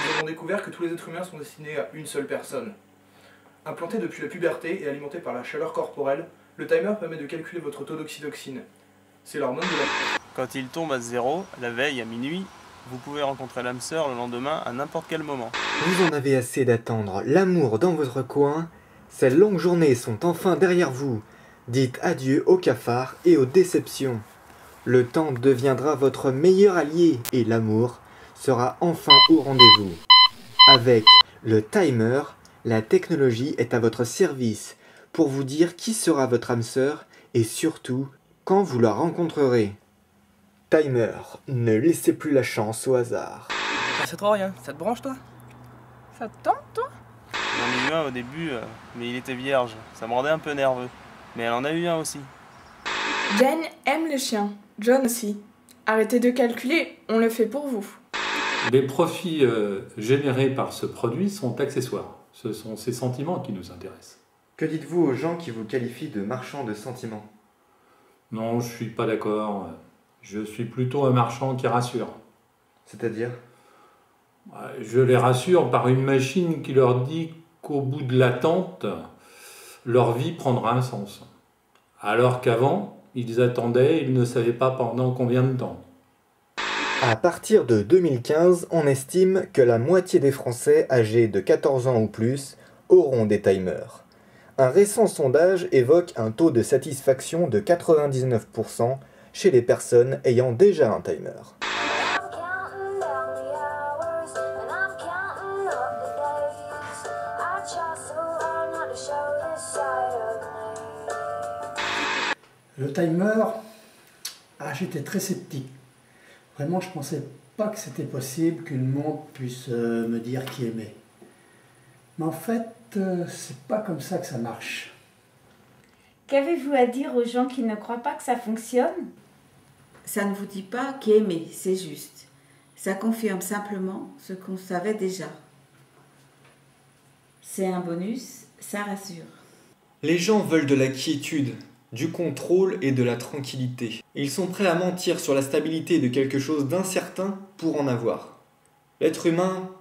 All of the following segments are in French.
avons découvert que tous les êtres humains sont destinés à une seule personne. Implanté depuis la puberté et alimenté par la chaleur corporelle, le timer permet de calculer votre taux d'oxytocine. C'est l'hormone de la... Quand il tombe à 0, la veille à minuit, vous pouvez rencontrer l'âme sœur le lendemain à n'importe quel moment. Vous en avez assez d'attendre l'amour dans votre coin. Ces longues journées sont enfin derrière vous. Dites adieu aux cafards et aux déceptions. Le temps deviendra votre meilleur allié et l'amour sera enfin au rendez-vous. Avec le timer, la technologie est à votre service pour vous dire qui sera votre âme sœur et surtout quand vous la rencontrerez. Timer, ne laissez plus la chance au hasard. C'est trop rien, ça te branche toi? Ça te tente, toi? J'en ai eu un au début, mais il était vierge. Ça me rendait un peu nerveux. Mais elle en a eu un aussi. Jen aime les chiens, John aussi. Arrêtez de calculer, on le fait pour vous. Les profits générés par ce produit sont accessoires. Ce sont ces sentiments qui nous intéressent. Que dites-vous aux gens qui vous qualifient de marchands de sentiments? Non, je suis pas d'accord. Je suis plutôt un marchand qui rassure. C'est-à-dire? Je les rassure par une machine qui leur dit qu'au bout de l'attente, leur vie prendra un sens. Alors qu'avant, ils attendaient, ils ne savaient pas pendant combien de temps. À partir de 2015, on estime que la moitié des Français âgés de 14 ans ou plus auront des timers. Un récent sondage évoque un taux de satisfaction de 99% chez les personnes ayant déjà un timer. Le timer, j'étais très sceptique. Vraiment, je pensais pas que c'était possible qu'une montre puisse me dire qui aimait. Mais en fait, c'est pas comme ça que ça marche. Qu'avez-vous à dire aux gens qui ne croient pas que ça fonctionne? Ça ne vous dit pas qu'aimer, c'est juste. Ça confirme simplement ce qu'on savait déjà. C'est un bonus, ça rassure. Les gens veulent de la quiétude, du contrôle et de la tranquillité. Ils sont prêts à mentir sur la stabilité de quelque chose d'incertain pour en avoir. L'être humain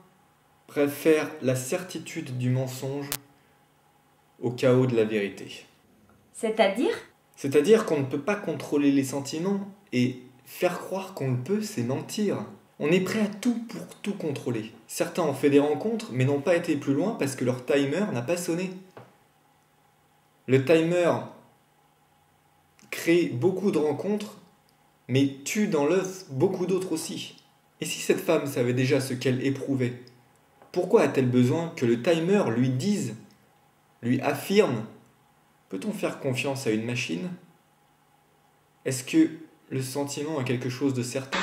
préfère la certitude du mensonge au chaos de la vérité. C'est-à-dire? C'est-à-dire qu'on ne peut pas contrôler les sentiments et faire croire qu'on le peut, c'est mentir. On est prêt à tout pour tout contrôler. Certains ont fait des rencontres mais n'ont pas été plus loin parce que leur timer n'a pas sonné. Le timer crée beaucoup de rencontres mais tue dans l'œuf beaucoup d'autres aussi. Et si cette femme savait déjà ce qu'elle éprouvait, pourquoi a-t-elle besoin que le timer lui dise, lui affirme? Peut-on faire confiance à une machine? Est-ce que le sentiment a quelque chose de certain?